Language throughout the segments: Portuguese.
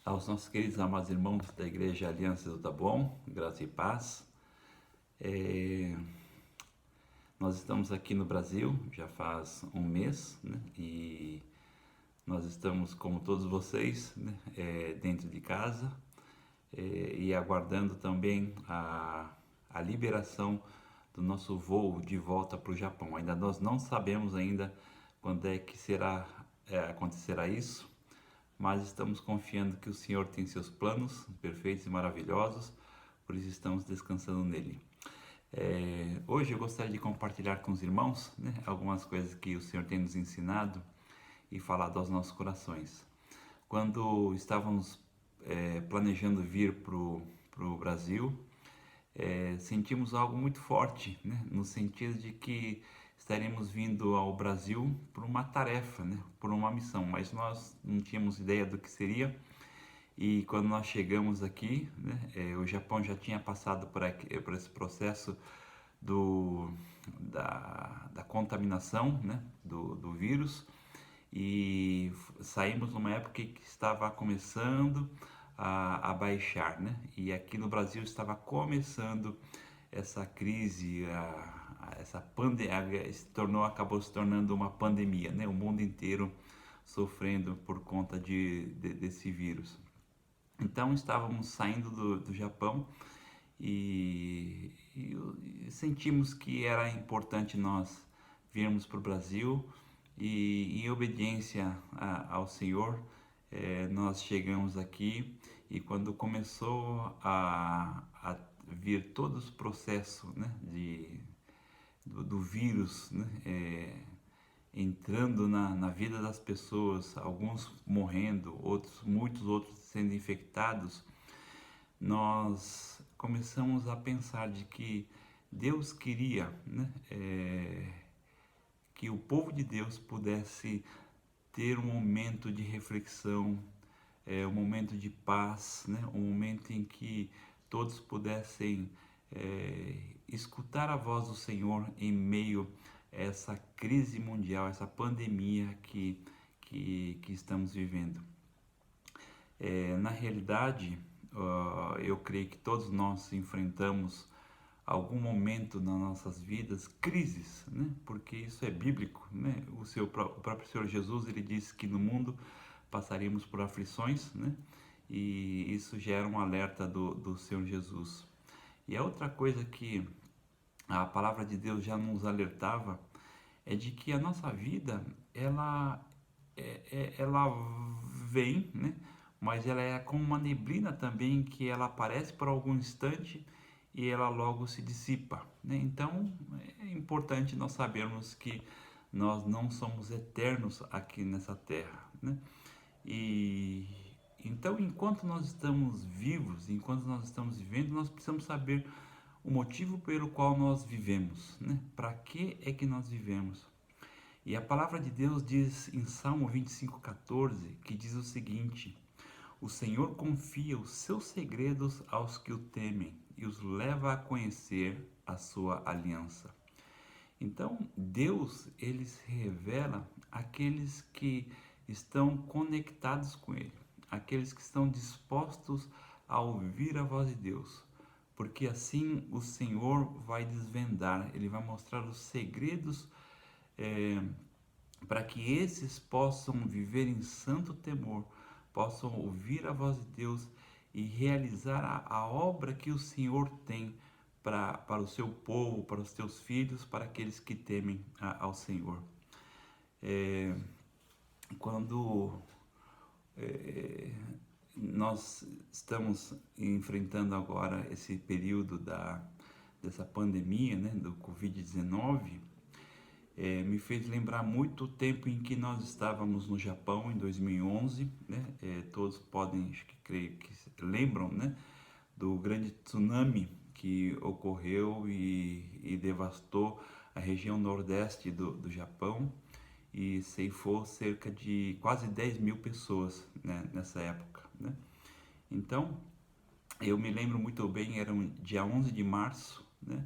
Aos nossos queridos amados irmãos da Igreja Aliança do Taboão, graça e paz. É, Nós estamos aqui no Brasil já faz um mês, né? E nós estamos, como todos vocês, né? Dentro de casa, e aguardando também a liberação do nosso voo de volta para o Japão. Ainda nós não sabemos ainda quando é que acontecerá isso, mas estamos confiando que o Senhor tem seus planos perfeitos e maravilhosos, por isso estamos descansando nele. Hoje eu gostaria de compartilhar com os irmãos, né, algumas coisas que o Senhor tem nos ensinado e falado aos nossos corações. Quando estávamos planejando vir para o Brasil, sentimos algo muito forte, né, no sentido de que estaremos vindo ao Brasil por uma tarefa, né, por uma missão, mas nós não tínhamos ideia do que seria. E quando nós chegamos aqui, né, o Japão já tinha passado por esse processo do, da contaminação, né, do vírus, e saímos numa época que estava começando a baixar, né? E aqui no Brasil estava começando essa crise, essa pandemia acabou se tornando uma pandemia, né? O mundo inteiro sofrendo por conta desse vírus. Então estávamos saindo do Japão e sentimos que era importante nós virmos para o Brasil e em obediência ao Senhor, nós chegamos aqui e quando começou a vir todo o processo, né, do vírus, né, entrando na vida das pessoas, alguns morrendo, muitos outros sendo infectados, nós começamos a pensar de que Deus queria, né, que o povo de Deus pudesse ter um momento de reflexão, um momento de paz, né, um momento em que todos pudessem escutar a voz do Senhor em meio a essa crise mundial, essa pandemia que estamos vivendo. Na realidade, eu creio que todos nós enfrentamos algum momento nas nossas vidas crises, né? Porque isso é bíblico, né? O próprio Senhor Jesus, ele disse que no mundo passaríamos por aflições, né? E isso gera um alerta do Senhor Jesus. E a outra coisa que a palavra de Deus já nos alertava é de que a nossa vida ela vem, né? Mas ela é como uma neblina também que ela aparece por algum instante e ela logo se dissipa, né? Então é importante nós sabermos que nós não somos eternos aqui nessa terra, né? E então, enquanto nós estamos vivos, enquanto nós estamos vivendo, nós precisamos saber o motivo pelo qual nós vivemos, né? Para que é que nós vivemos? E a palavra de Deus diz em Salmo 25:14, que diz o seguinte: o Senhor confia os seus segredos aos que o temem e os leva a conhecer a sua aliança. Então, Deus, ele se revela àqueles que estão conectados com ele, aqueles que estão dispostos a ouvir a voz de Deus, porque assim o Senhor vai desvendar, ele vai mostrar os segredos, para que esses possam viver em santo temor, possam ouvir a voz de Deus e realizar a obra que o Senhor tem para o seu povo, para os teus filhos, para aqueles que temem ao Senhor. É, quando nós estamos enfrentando agora esse período dessa pandemia, né, do Covid-19, me fez lembrar muito o tempo em que nós estávamos no Japão em 2011, né? Todos podem, acho que creio que lembram, né, do grande tsunami que ocorreu e devastou a região nordeste do Japão e ceifou cerca de quase 10 mil pessoas, né, nessa época, né? Então, eu me lembro muito bem, era um dia 11 de março, né?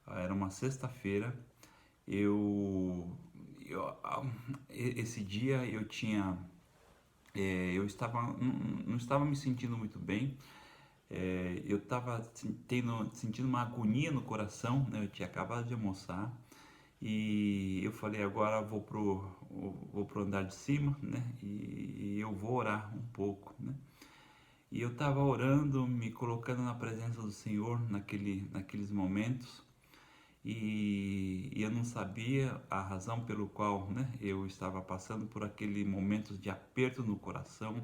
Era uma sexta-feira. eu, eu esse dia eu tinha Eu estava, não estava me sentindo muito bem. Eu estava sentindo uma agonia no coração, né? Eu tinha acabado de almoçar e eu falei, agora vou pro andar de cima, né? E eu vou orar um pouco, né? E eu estava orando, me colocando na presença do Senhor naqueles momentos. E eu não sabia a razão pelo qual, né, eu estava passando por aquele momento de aperto no coração,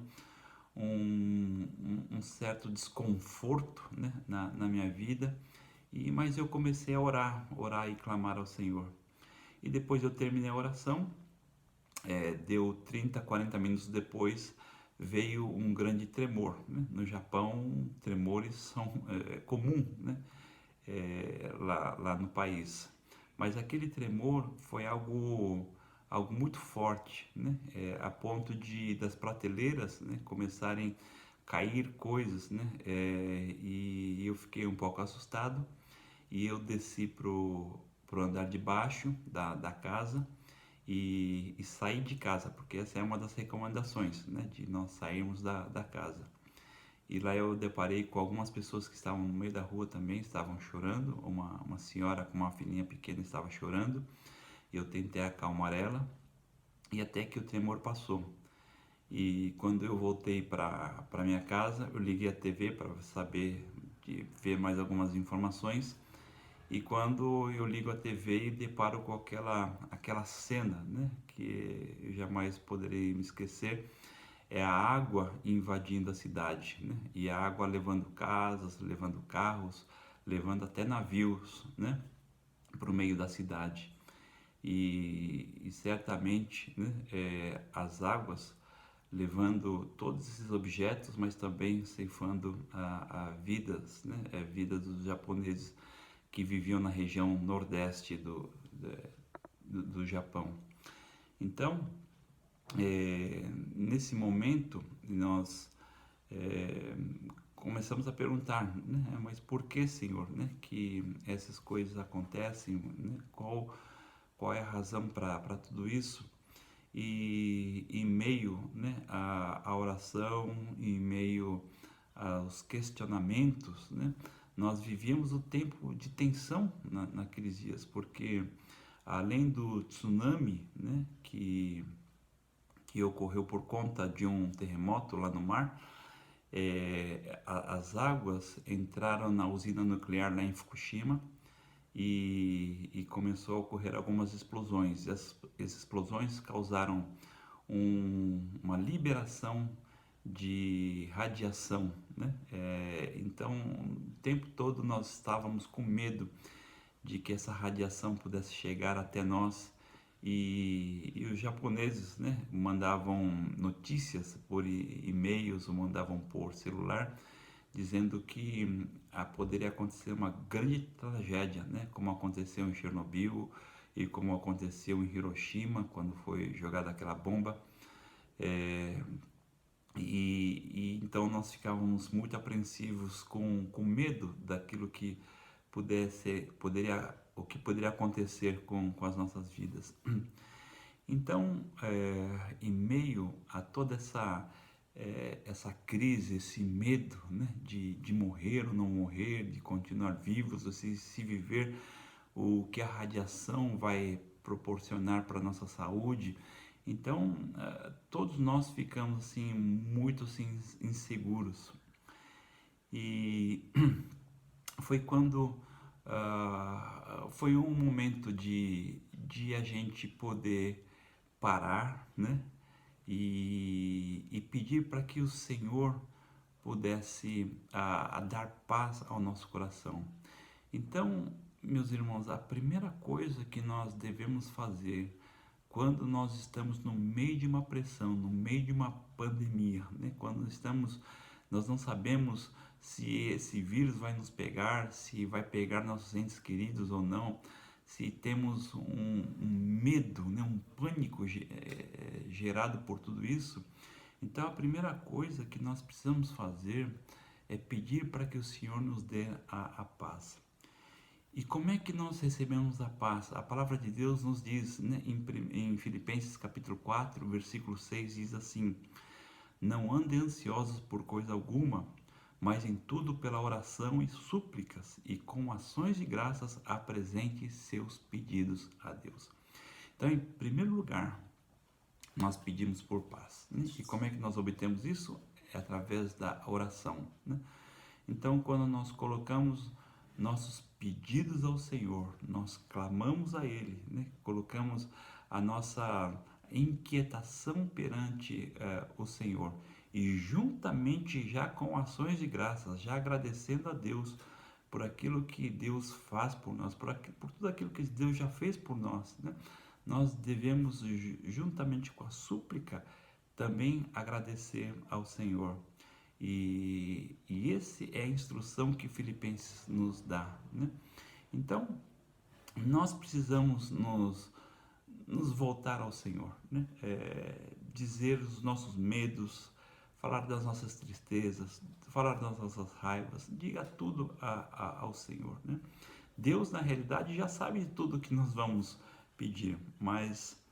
um certo desconforto, né, na minha vida. Mas eu comecei a orar e clamar ao Senhor. E depois eu terminei a oração, deu 30, 40 minutos depois, veio um grande tremor, né? No Japão, tremores são comum, né? Lá no país. Mas aquele tremor foi algo muito forte, né? A ponto de das prateleiras, né, começarem a cair coisas, né? E eu fiquei um pouco assustado e eu desci pro andar de baixo da casa e saí de casa, porque essa é uma das recomendações, né? De nós sairmos da casa. E lá eu deparei com algumas pessoas que estavam no meio da rua também, estavam chorando. Uma senhora com uma filhinha pequena estava chorando. E eu tentei acalmar ela e até que o tremor passou. E quando eu voltei para minha casa, eu liguei a TV para saber, de ver mais algumas informações. E quando eu ligo a TV e deparo com aquela cena, né, que eu jamais poderei me esquecer, é a água invadindo a cidade, né? E a água levando casas, levando carros, levando até navios, né, para o meio da cidade. E certamente, né, as águas levando todos esses objetos, mas também ceifando a vidas, né, vida dos japoneses que viviam na região nordeste do Japão. Então, nesse momento, nós é, começamos a perguntar, né? Mas por que, Senhor, né, que essas coisas acontecem? Né? Qual é a razão para tudo isso? E em meio, né, à oração, em meio aos questionamentos, né, nós vivíamos o tempo de tensão naqueles dias, porque além do tsunami, né, que ocorreu por conta de um terremoto lá no mar, as águas entraram na usina nuclear lá em Fukushima e começou a ocorrer algumas explosões. Essas explosões causaram uma liberação de radiação, né? Então, o tempo todo nós estávamos com medo de que essa radiação pudesse chegar até nós e os japoneses, né, mandavam notícias por e-mails ou mandavam por celular dizendo que poderia acontecer uma grande tragédia, né, como aconteceu em Chernobyl e como aconteceu em Hiroshima quando foi jogada aquela bomba. É, então nós ficávamos muito apreensivos com medo daquilo que o que poderia acontecer com as nossas vidas. Então, em meio a toda essa crise, esse medo, né, de morrer ou não morrer, de continuar vivos, ou se viver o que a radiação vai proporcionar para a nossa saúde, então todos nós ficamos assim muito assim, inseguros. E foi quando foi um momento de a gente poder parar, né? E pedir para que o Senhor pudesse dar paz ao nosso coração. Então, meus irmãos, a primeira coisa que nós devemos fazer quando nós estamos no meio de uma pressão, no meio de uma pandemia, né? Quando nós não sabemos se esse vírus vai nos pegar, se vai pegar nossos entes queridos ou não, se temos um medo, né? Um pânico gerado por tudo isso. Então, a primeira coisa que nós precisamos fazer é pedir para que o Senhor nos dê a paz. E como é que nós recebemos a paz? A palavra de Deus nos diz, né, em Filipenses capítulo 4, versículo 6, diz assim: Não andem ansiosos por coisa alguma, mas em tudo pela oração e súplicas e com ações de graças apresente seus pedidos a Deus. Então, em primeiro lugar, nós pedimos por paz, né? E como é que nós obtemos isso? É através da oração, né? Então, quando nós colocamos nossos pedidos ao Senhor, nós clamamos a Ele, né? Colocamos a nossa inquietação perante o Senhor e juntamente já com ações de graças, já agradecendo a Deus por aquilo que Deus faz por nós, por tudo aquilo que Deus já fez por nós, né? Nós devemos, juntamente com a súplica, também agradecer ao Senhor. E esse é a instrução que Filipenses nos dá, né? Então, nós precisamos nos voltar ao Senhor, né? Dizer os nossos medos, falar das nossas tristezas, falar das nossas raivas, diga tudo ao Senhor, né? Deus, na realidade, já sabe de tudo que nós vamos pedir, mas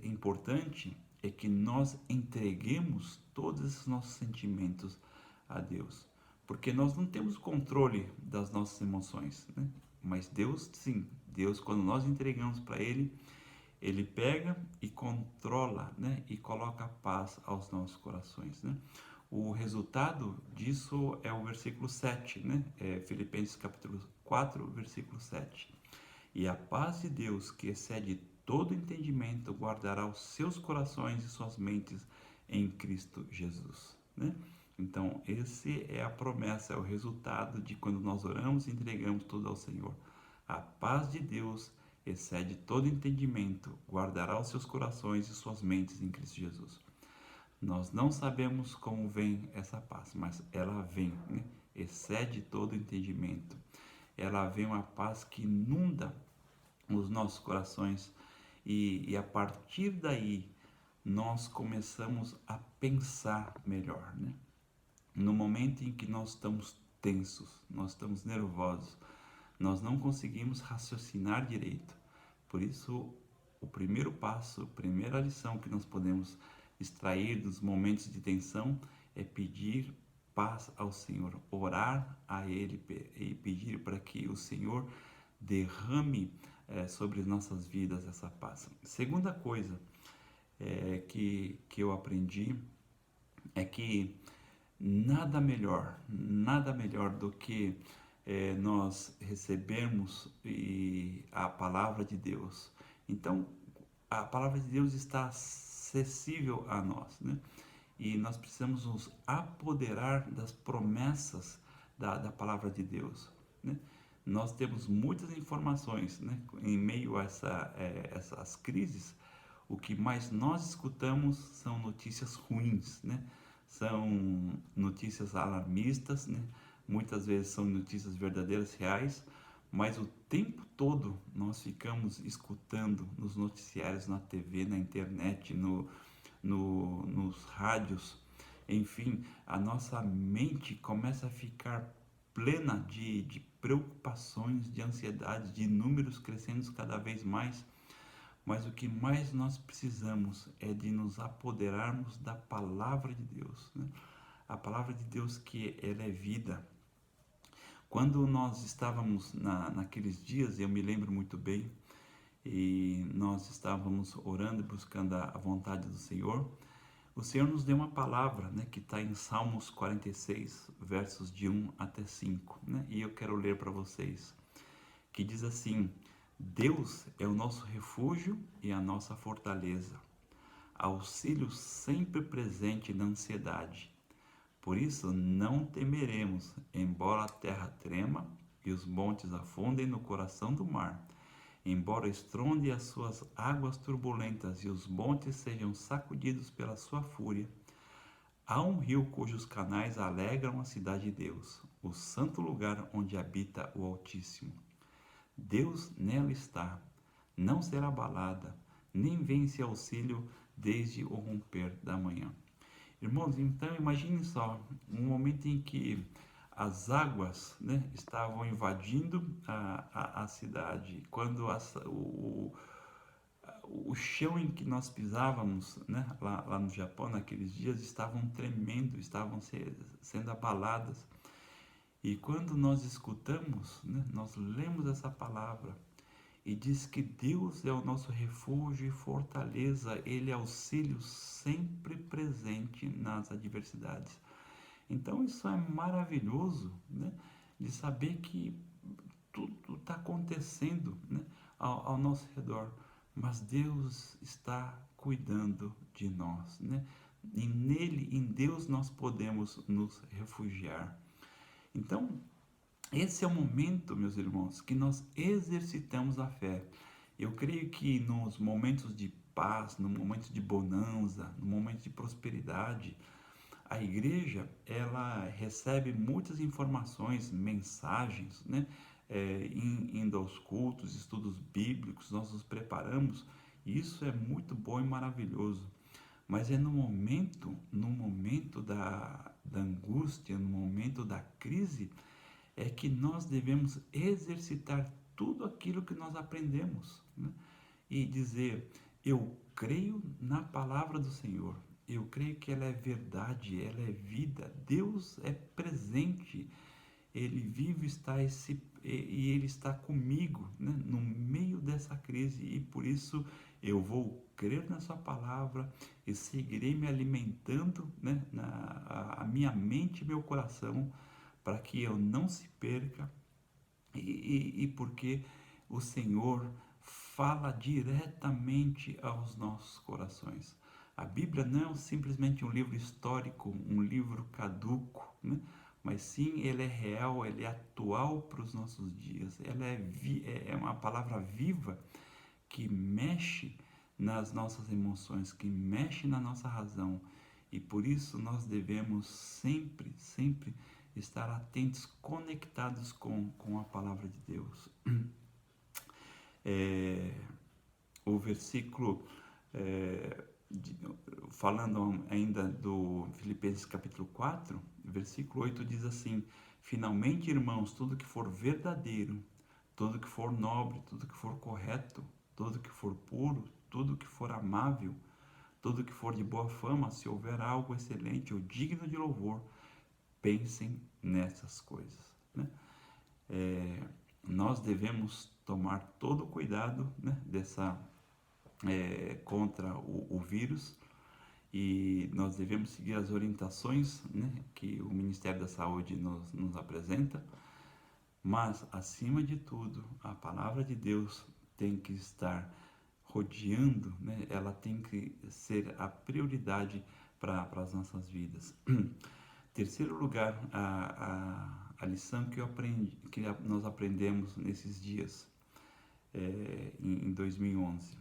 importante é que nós entreguemos todos esses nossos sentimentos a Deus, porque nós não temos controle das nossas emoções, né? Mas Deus, sim, Deus, quando nós entregamos para Ele, Ele pega e controla, né? E coloca paz aos nossos corações, né? O resultado disso é o versículo 7, né? Filipenses capítulo 4, versículo 7. E a paz de Deus, que excede todo entendimento, guardará os seus corações e suas mentes em Cristo Jesus, né? Então, esse é a promessa, é o resultado de quando nós oramos e entregamos tudo ao Senhor. A paz de Deus excede todo entendimento, guardará os seus corações e suas mentes em Cristo Jesus. Nós não sabemos como vem essa paz, mas ela vem, né? Excede todo entendimento. Ela vem uma paz que inunda os nossos corações e a partir daí nós começamos a pensar melhor, né? No momento em que nós estamos tensos, nós estamos nervosos, nós não conseguimos raciocinar direito. Por isso, o primeiro passo, a primeira lição que nós podemos extrair dos momentos de tensão é pedir paz ao Senhor, orar a Ele e pedir para que o Senhor derrame sobre nossas vidas essa paz. Segunda coisa que eu aprendi é que nada melhor do que nós recebermos a palavra de Deus. Então, a palavra de Deus está acessível a nós, né? E nós precisamos nos apoderar das promessas da palavra de Deus, né? Nós temos muitas informações, né? Em meio a essas crises, o que mais nós escutamos são notícias ruins, né? São notícias alarmistas, né? Muitas vezes são notícias verdadeiras, reais, mas o tempo todo nós ficamos escutando nos noticiários, na TV, na internet, nos rádios, enfim, a nossa mente começa a ficar plena de preocupações, de ansiedade, de números crescendo cada vez mais. Mas o que mais nós precisamos é de nos apoderarmos da palavra de Deus, né? A palavra de Deus que ela é vida. Quando nós estávamos naqueles dias, eu me lembro muito bem, e nós estávamos orando e buscando a vontade do Senhor, o Senhor nos deu uma palavra, né, que está em Salmos 46, versos de 1 até 5, né? E eu quero ler para vocês, que diz assim: Deus é o nosso refúgio e a nossa fortaleza, auxílio sempre presente na ansiedade. Por isso não temeremos, embora a terra trema e os montes afundem no coração do mar, embora estronde as suas águas turbulentas e os montes sejam sacudidos pela sua fúria. Há um rio cujos canais alegram a cidade de Deus, o santo lugar onde habita o Altíssimo. Deus nela está, não será abalada, nem vem-se auxílio desde o romper da manhã. Irmãos, então imagine só, um momento em que as águas, né, estavam invadindo a cidade, quando o chão em que nós pisávamos, né, lá no Japão, naqueles dias, estavam tremendo, estavam sendo abaladas. E quando nós escutamos, né, nós lemos essa palavra e diz que Deus é o nosso refúgio e fortaleza, Ele é auxílio sempre presente nas adversidades. Então isso é maravilhoso, né, de saber que tudo está acontecendo, né, ao nosso redor, mas Deus está cuidando de nós, né? E nele, em Deus, nós podemos nos refugiar. Então, esse é o momento, meus irmãos, que nós exercitamos a fé. Eu creio que nos momentos de paz, no momento de bonança, no momento de prosperidade, a igreja ela recebe muitas informações, mensagens, né? Indo aos cultos, estudos bíblicos, nós nos preparamos, e isso é muito bom e maravilhoso. Mas é no momento da angústia, no momento da crise, é que nós devemos exercitar tudo aquilo que nós aprendemos, né? E dizer: eu creio na palavra do Senhor, eu creio que ela é verdade, ela é vida, Deus é presente, Ele vive e Ele está comigo, né, no meio dessa crise, e por isso eu vou crer na Sua palavra e seguirei me alimentando, né, a minha mente e meu coração, para que eu não se perca, e porque o Senhor fala diretamente aos nossos corações. A Bíblia não é simplesmente um livro histórico, um livro caduco, né? Mas sim, ele é real, ele é atual para os nossos dias. Ela é uma palavra viva que mexe nas nossas emoções, que mexe na nossa razão. E por isso nós devemos sempre, sempre estar atentos, conectados com a palavra de Deus. O versículo, é, de, falando ainda do Filipenses capítulo 4, versículo 8 diz assim: finalmente, irmãos, tudo que for verdadeiro, tudo que for nobre, tudo que for correto, tudo que for puro, tudo que for amável, tudo que for de boa fama, se houver algo excelente ou digno de louvor, pensem nessas coisas, né? Nós devemos tomar todo o cuidado, né, contra o vírus, e nós devemos seguir as orientações, né, que o Ministério da Saúde nos apresenta, mas acima de tudo a palavra de Deus tem que estar rodeando, né, ela tem que ser a prioridade para as nossas vidas. Terceiro lugar, a lição que nós aprendemos nesses dias, em 2011.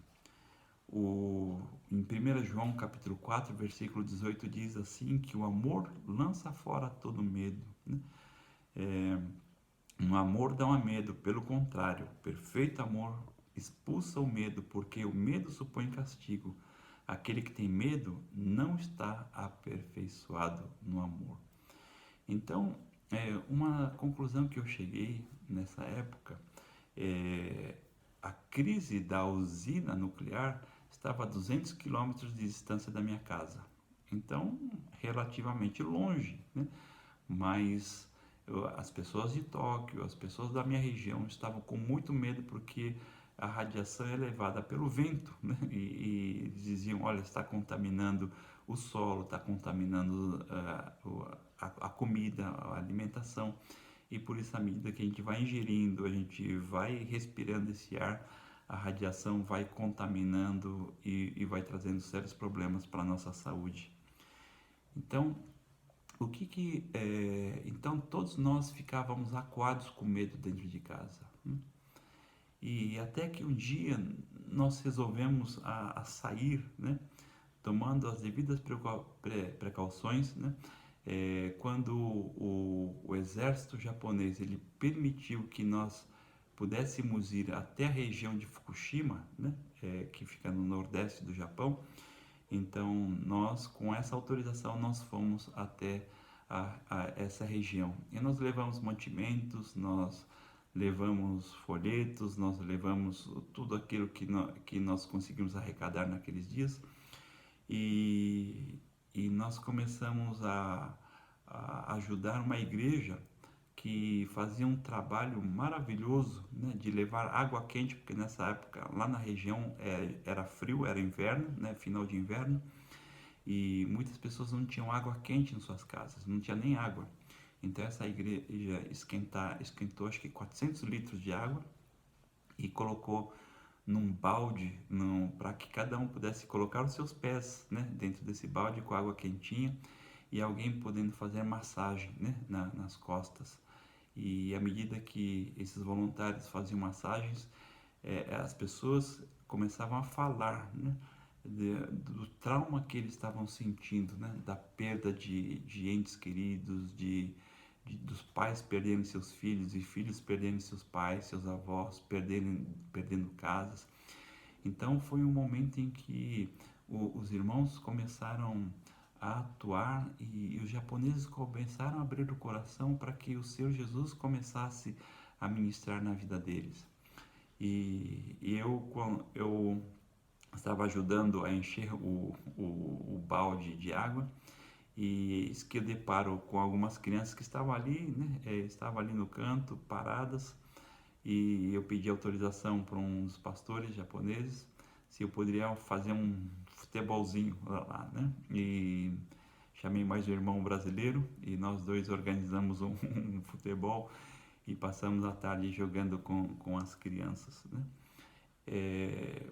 Em 1 João capítulo 4, versículo 18 diz assim, que o amor lança fora todo medo, né? Um amor não há medo, pelo contrário, perfeito amor expulsa o medo, porque o medo supõe castigo. Aquele que tem medo não está aperfeiçoado no amor. Então, uma conclusão que eu cheguei nessa época, a crise da usina nuclear estava a 200 quilômetros de distância da minha casa. Então, relativamente longe, né? Mas as pessoas de Tóquio, as pessoas da minha região estavam com muito medo porque a radiação é levada pelo vento, né? E diziam: olha, está contaminando o solo, está contaminando a comida, a alimentação. E por isso, à medida que a gente vai ingerindo, a gente vai respirando esse ar, a radiação vai contaminando e vai trazendo sérios problemas para a nossa saúde. Então, então todos nós ficávamos acuados com medo dentro de casa, né? E até que um dia nós resolvemos a sair, né? Tomando as devidas precauções, né? Quando o exército japonês ele permitiu que nós pudéssemos ir até a região de Fukushima, né? Que fica no nordeste do Japão. Então nós, com essa autorização, nós fomos até a essa região e nós levamos mantimentos, nós levamos folhetos, nós levamos tudo aquilo que nós conseguimos arrecadar naqueles dias e, e nós começamos a ajudar uma igreja que fazia um trabalho maravilhoso, né, de levar água quente, porque nessa época lá na região era frio, era inverno, né, final de inverno, e muitas pessoas não tinham água quente em suas casas, não tinha nem água. Então essa igreja esquentou acho que 400 litros de água e colocou num balde, para que cada um pudesse colocar os seus pés, né, dentro desse balde com água quentinha e alguém podendo fazer massagem, né, nas costas. E à medida que esses voluntários faziam massagens, as pessoas começavam a falar, né, do trauma que eles estavam sentindo, né, da perda de entes queridos, dos pais perderem seus filhos e filhos perderem seus pais, seus avós perdendo casas. Então foi um momento em que os irmãos começaram a atuar e os japoneses começaram a abrir o coração para que o Senhor Jesus começasse a ministrar na vida deles. Eu estava ajudando a encher o balde de água e eis que eu deparo com algumas crianças que estavam ali, né, estavam ali no canto, paradas, e eu pedi autorização para uns pastores japoneses se eu poderia fazer um futebolzinho lá, né? E chamei mais um irmão brasileiro e nós dois organizamos um futebol e passamos a tarde jogando com as crianças, né? É,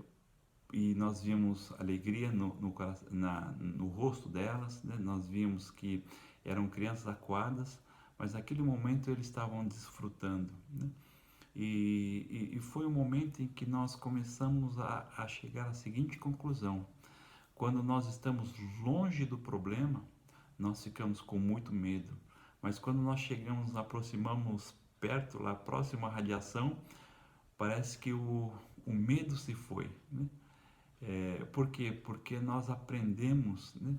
e nós vimos alegria no rosto delas, né? Nós vimos que eram crianças acuadas, mas naquele momento eles estavam desfrutando, né? E foi um momento em que nós começamos a chegar à seguinte conclusão: quando nós estamos longe do problema, nós ficamos com muito medo, mas quando nós chegamos, nos aproximamos perto, lá próximo à radiação, parece que o medo se foi, né? Por quê? Porque nós aprendemos, né,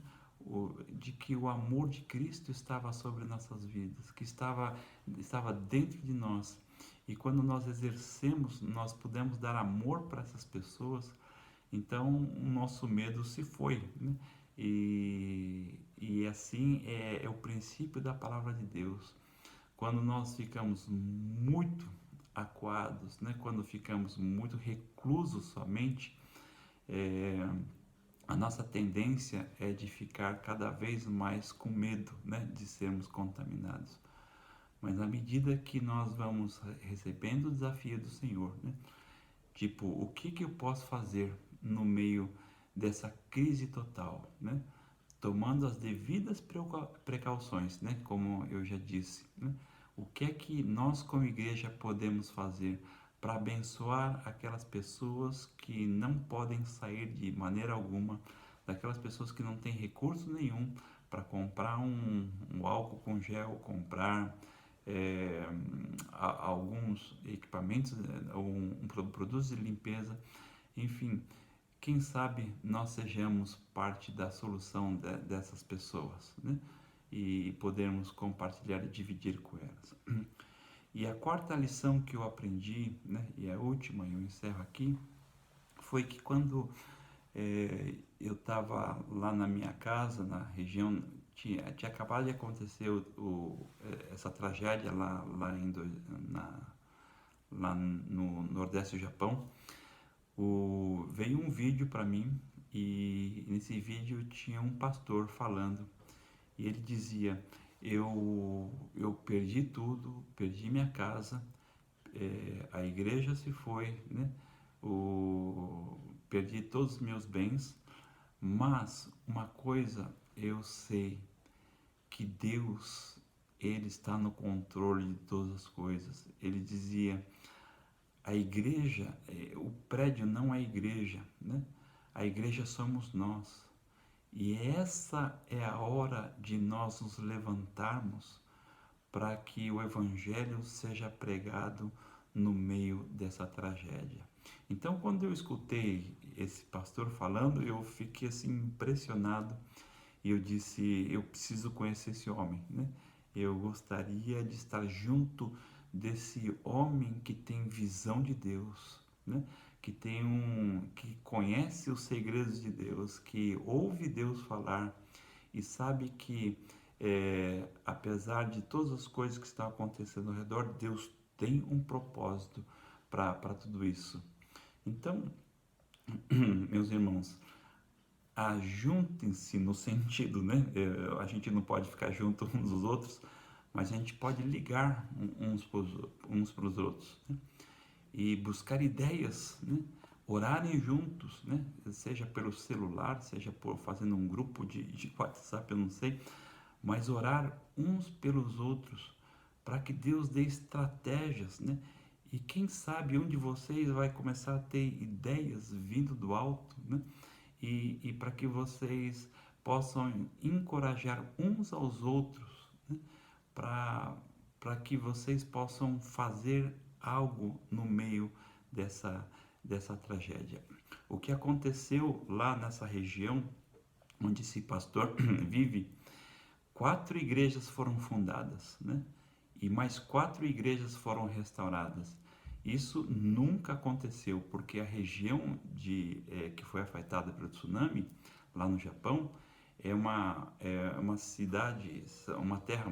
de que o amor de Cristo estava sobre nossas vidas, que estava dentro de nós. E quando nós exercemos, nós pudemos dar amor para essas pessoas, então o nosso medo se foi, né? E assim é o princípio da palavra de Deus. Quando nós ficamos muito acuados, né? Quando ficamos muito reclusos somente, é, a nossa tendência é de ficar cada vez mais com medo, né, de sermos contaminados. Mas à medida que nós vamos recebendo o desafio do Senhor, né, tipo, o que eu posso fazer no meio dessa crise total, né, tomando as devidas precauções, né, como eu já disse, né, o que é que nós como igreja podemos fazer para abençoar aquelas pessoas que não podem sair de maneira alguma, daquelas pessoas que não têm recurso nenhum para comprar um álcool com gel, comprar é, alguns equipamentos, produtos de limpeza, enfim, quem sabe nós sejamos parte da solução dessas pessoas, né? E podermos compartilhar e dividir com elas. E a quarta lição que eu aprendi, né, e a última, eu encerro aqui, foi que quando eu estava lá na minha casa, na região, tinha acabado de acontecer essa tragédia lá no Nordeste do Japão. Veio um vídeo para mim e nesse vídeo tinha um pastor falando e ele dizia: eu perdi tudo, perdi minha casa, a igreja se foi, né? Perdi todos os meus bens, mas uma coisa eu sei, que Deus, Ele está no controle de todas as coisas. Ele dizia: a igreja, o prédio não é a igreja, né? A igreja somos nós. E essa é a hora de nós nos levantarmos para que o Evangelho seja pregado no meio dessa tragédia. Então, quando eu escutei esse pastor falando, eu fiquei assim impressionado e eu disse: eu preciso conhecer esse homem, né? Eu gostaria de estar junto desse homem que tem visão de Deus, né? Que conhece os segredos de Deus, que ouve Deus falar e sabe que apesar de todas as coisas que estão acontecendo ao redor, Deus tem um propósito para tudo isso. Então, meus irmãos, ajuntem-se no sentido, né? A gente não pode ficar junto uns dos outros, mas a gente pode ligar uns para os outros, né? E buscar ideias, né? Orarem juntos, né? Seja pelo celular, seja por fazendo um grupo de WhatsApp, eu não sei, mas orar uns pelos outros para que Deus dê estratégias, né? E quem sabe um de vocês vai começar a ter ideias vindo do alto, né? E para que vocês possam encorajar uns aos outros, né? Para que vocês possam fazer algo no meio dessa tragédia. O que aconteceu lá nessa região onde esse pastor vive, 4 igrejas foram fundadas, né? E mais 4 igrejas foram restauradas. Isso nunca aconteceu, porque a região que foi afetada pelo tsunami, lá no Japão, é uma cidade, uma terra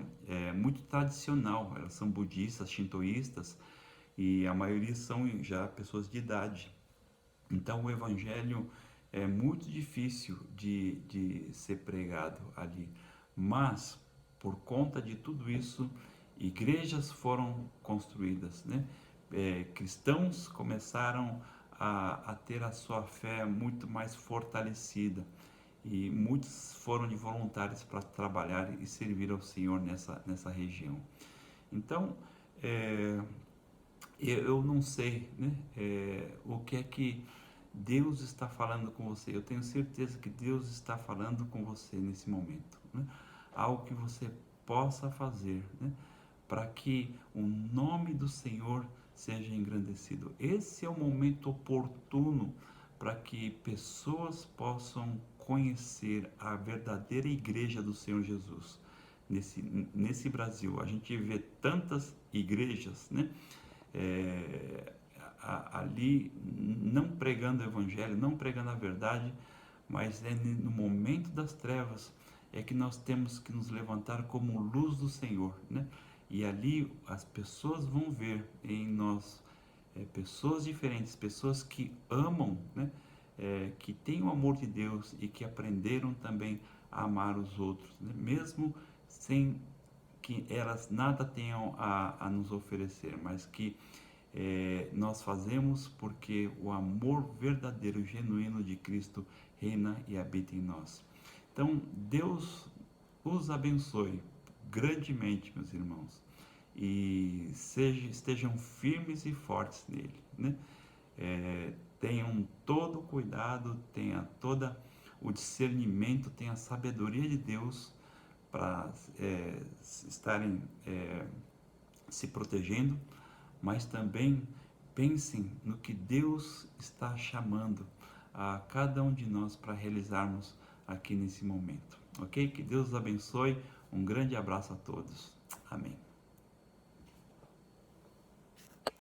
muito tradicional. Elas são budistas, shintoístas, e a maioria são já pessoas de idade. Então o evangelho é muito difícil de ser pregado ali. Mas, por conta de tudo isso, igrejas foram construídas, né? Cristãos começaram a ter a sua fé muito mais fortalecida e muitos foram de voluntários para trabalhar e servir ao Senhor nessa região. Então, eu não sei, né, o que é que Deus está falando com você. Eu tenho certeza que Deus está falando com você nesse momento, né? Algo que você possa fazer, né, para que o nome do Senhor seja engrandecido. Esse é o momento oportuno para que pessoas possam conhecer a verdadeira igreja do Senhor Jesus. Nesse Brasil, a gente vê tantas igrejas, né? Ali não pregando o evangelho, não pregando a verdade, mas é no momento das trevas que nós temos que nos levantar como luz do Senhor, né? E ali as pessoas vão ver em nós pessoas diferentes, pessoas que amam, né? Que têm o amor de Deus e que aprenderam também a amar os outros, né? Mesmo sem que elas nada tenham a nos oferecer, mas que nós fazemos porque o amor verdadeiro, genuíno de Cristo reina e habita em nós. Então, Deus os abençoe grandemente, meus irmãos, e estejam firmes e fortes nele, né? Tenham todo o cuidado, tenha todo o discernimento, tenha a sabedoria de Deus para estarem se protegendo, mas também pensem no que Deus está chamando a cada um de nós para realizarmos aqui nesse momento, ok? Que Deus os abençoe, um grande abraço a todos, amém.